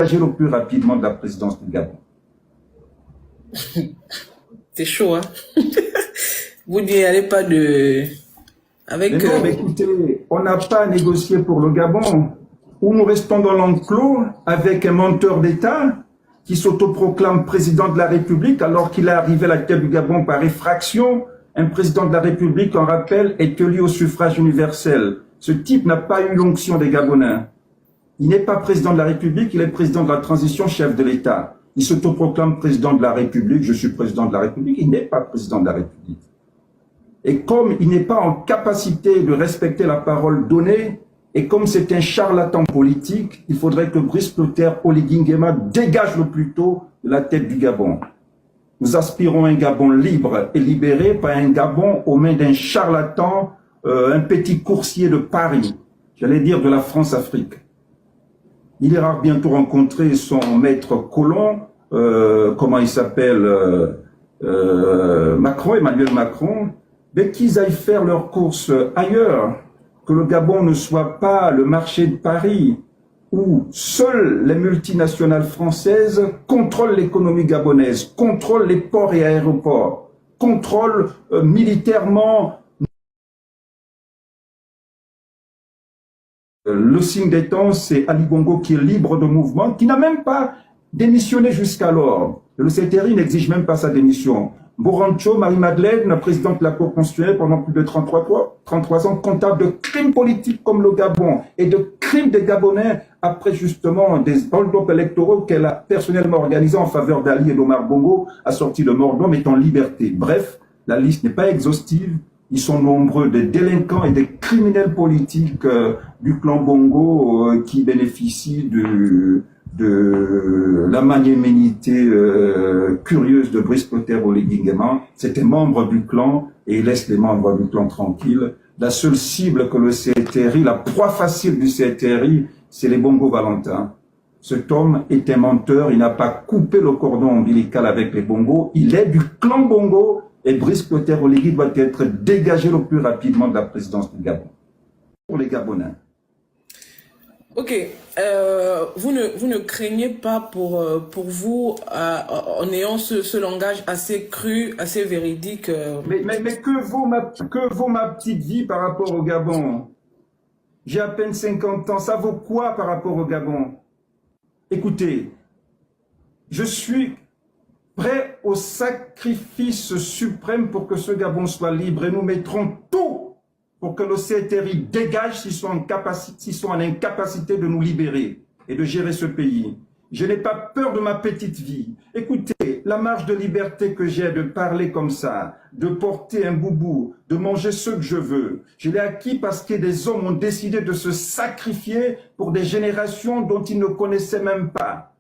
dégager le plus rapidement de la présidence du Gabon. C'est chaud, hein. Vous n'y allez pas de... Avec... Mais non, mais écoutez, on n'a pas à négocier pour le Gabon. Où nous restons dans l'enclos avec un menteur d'État qui s'autoproclame président de la République alors qu'il est arrivé à la tête du Gabon par effraction. Un président de la République, on rappelle, est élu au suffrage universel. Ce type n'a pas eu l'onction des Gabonais. Il n'est pas président de la République, il est président de la transition, chef de l'État. Il s'autoproclame président de la République, je suis président de la République, il n'est pas président de la République. Et comme il n'est pas en capacité de respecter la parole donnée, et comme c'est un charlatan politique, il faudrait que Brice Clotaire Oligui Nguema dégage le plus tôt de la tête du Gabon. Nous aspirons à un Gabon libre et libéré, pas un Gabon aux mains d'un charlatan, un petit coursier de Paris, j'allais dire de la France-Afrique. Il ira bientôt rencontrer son maître colon, comment il s'appelle, Macron, Emmanuel Macron, mais qu'ils aillent faire leurs courses ailleurs, que le Gabon ne soit pas le marché de Paris, où seules les multinationales françaises contrôlent l'économie gabonaise, contrôlent les ports et aéroports, contrôlent militairement le signe des temps, c'est Ali Bongo qui est libre de mouvement, qui n'a même pas démissionné jusqu'alors. Le CTRI n'exige même pas sa démission. Borancho, Marie-Madeleine, la présidente de la Cour constitutionnelle pendant plus de 33 ans, comptable de crimes politiques comme le Gabon et de crimes des Gabonais après justement des hold-up électoraux qu'elle a personnellement organisés en faveur d'Ali et d'Omar Bongo, assortis de morts d'hommes, est en liberté. Bref, la liste n'est pas exhaustive. Ils sont nombreux des délinquants et des criminels politiques du clan Bongo qui bénéficient de la magnanimité curieuse de Brice Clotaire Oligui Nguema. C'était membre du clan et il laisse les membres du clan tranquilles. La seule cible que le CTRI, la proie facile du CTRI, c'est les Bongo Valentin. Cet homme est un menteur, il n'a pas coupé le cordon ombilical avec les Bongo, il est du clan Bongo et Brice Clotaire Oligui doit être dégagé le plus rapidement de la présidence du Gabon. Pour les Gabonais. Ok, vous ne craignez pas pour vous, en ayant ce langage assez cru, assez véridique. Mais que vaut ma petite vie par rapport au Gabon? J'ai à peine 50 ans, ça vaut quoi par rapport au Gabon? Écoutez, je suis prêt au sacrifice suprême pour que ce Gabon soit libre et nous mettrons tout pour que le CTRI dégage s'ils sont en incapacité de nous libérer et de gérer ce pays. Je n'ai pas peur de ma petite vie. Écoutez, la marge de liberté que j'ai de parler comme ça, de porter un boubou, de manger ce que je veux, je l'ai acquis parce que des hommes ont décidé de se sacrifier pour des générations dont ils ne connaissaient même pas.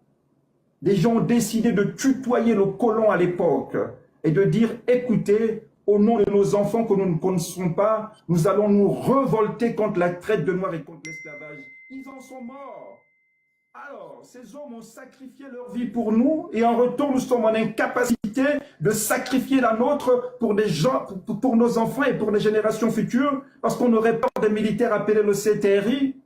Des gens ont décidé de tutoyer le colon à l'époque et de dire, écoutez, au nom de nos enfants que nous ne connaissons pas, nous allons nous révolter contre la traite de noirs et contre l'esclavage. Ils en sont morts. Alors, ces hommes ont sacrifié leur vie pour nous et en retour, nous sommes en incapacité de sacrifier la nôtre pour des gens, pour nos enfants et pour les générations futures parce qu'on aurait peur des militaires appelés le CTRI.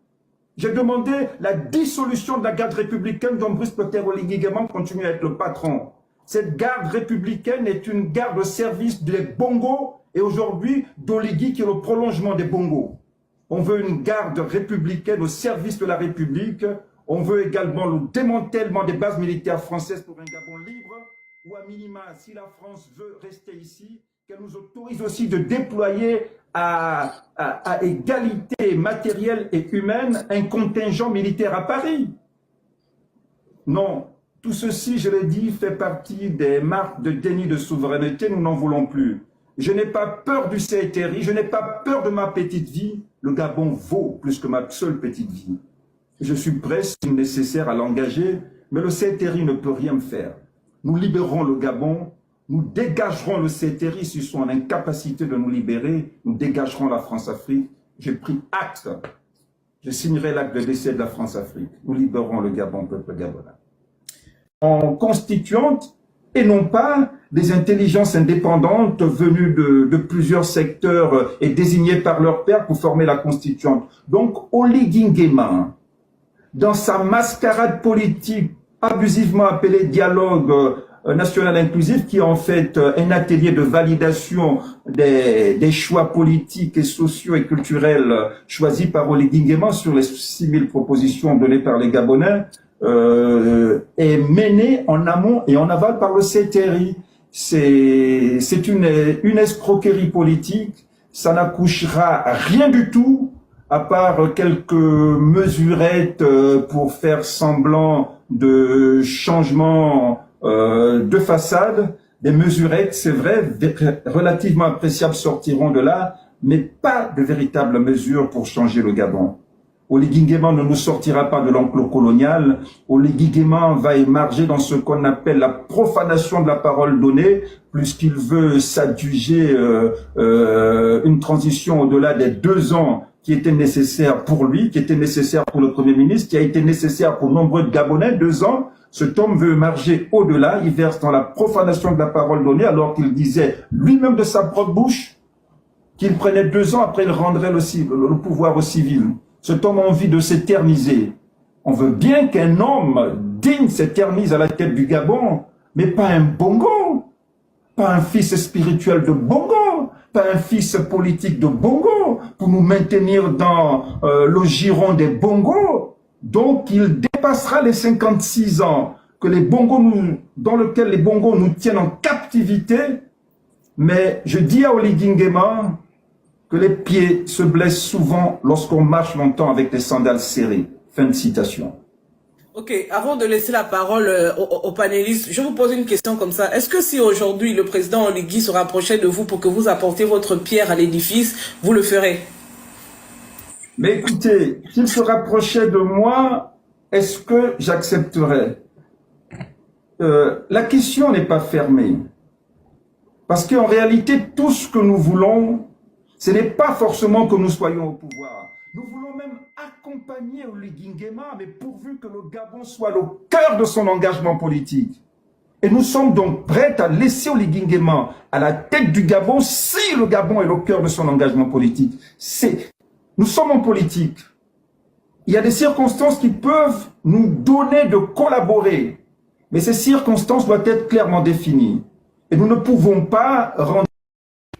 J'ai demandé la dissolution de la garde républicaine dont Brice Clotaire Oligui Nguema continue à être le patron. Cette garde républicaine est une garde au service des Bongo et aujourd'hui d'Oligui qui est le prolongement des Bongo. On veut une garde républicaine au service de la République. On veut également le démantèlement des bases militaires françaises pour un Gabon libre ou à minima, si la France veut rester ici, qu'elle nous autorise aussi de déployer à égalité matérielle et humaine un contingent militaire à Paris. Non. Tout ceci, je l'ai dit, fait partie des marques de déni de souveraineté, nous n'en voulons plus. Je n'ai pas peur du CTRI, je n'ai pas peur de ma petite vie. Le Gabon vaut plus que ma seule petite vie. Je suis prêt, si nécessaire, à l'engager, mais le CTRI ne peut rien me faire. Nous libérerons le Gabon, nous dégagerons le CTRI s'ils sont en incapacité de nous libérer, nous dégagerons la France-Afrique. J'ai pris acte. Je signerai l'acte de décès de la France-Afrique. Nous libérerons le Gabon, peuple gabonais. En constituante et non pas des intelligences indépendantes venues de plusieurs secteurs et désignées par leur père pour former la constituante. Donc, Oligui Nguema, dans sa mascarade politique abusivement appelée dialogue national inclusif, qui est en fait un atelier de validation des choix politiques et sociaux et culturels choisis par Oligui Nguema sur les 6000 propositions données par les Gabonais, est mené en amont et en aval par le CTRI. C'est une escroquerie politique, ça n'accouchera rien du tout, à part quelques mesurettes pour faire semblant de changement de façade. Des mesurettes, c'est vrai, relativement appréciables sortiront de là, mais pas de véritables mesures pour changer le Gabon. Oligui Nguema ne nous sortira pas de l'enclos colonial. Oligui Nguema va émarger dans ce qu'on appelle la profanation de la parole donnée, puisqu'il veut s'adjuger une transition au-delà des 2 ans qui était nécessaire pour lui, qui était nécessaire pour le Premier ministre, qui a été nécessaire pour nombreux Gabonais, 2 ans. Cet homme veut marcher au-delà, il verse dans la profanation de la parole donnée, alors qu'il disait lui-même de sa propre bouche qu'il prenait 2 ans, après il rendrait le pouvoir au civil. Cet homme a envie de s'éterniser. On veut bien qu'un homme digne s'éternise à la tête du Gabon, mais pas un Bongo, pas un fils spirituel de Bongo, pas un fils politique de Bongo, pour nous maintenir dans le giron des Bongos. Donc il dépassera les 56 ans que les Bongos dans lequel les Bongos nous tiennent en captivité. Mais je dis à Oligui Nguema que les pieds se blessent souvent lorsqu'on marche longtemps avec des sandales serrées. Fin de citation. Ok, avant de laisser la parole aux panélistes, je vous pose une question comme ça. Est-ce que si aujourd'hui le président Oligui se rapprochait de vous pour que vous apportiez votre pierre à l'édifice, vous le ferez? Mais écoutez, s'il se rapprochait de moi, est-ce que j'accepterais? La question n'est pas fermée. Parce qu'en réalité, tout ce que nous voulons, ce n'est pas forcément que nous soyons au pouvoir. Nous voulons même accompagner Oligui Nguema, mais pourvu que le Gabon soit le cœur de son engagement politique. Et nous sommes donc prêts à laisser Oligui Nguema à la tête du Gabon si le Gabon est le cœur de son engagement politique. Nous sommes en politique. Il y a des circonstances qui peuvent nous donner de collaborer. Mais ces circonstances doivent être clairement définies. Et nous ne pouvons pas rendre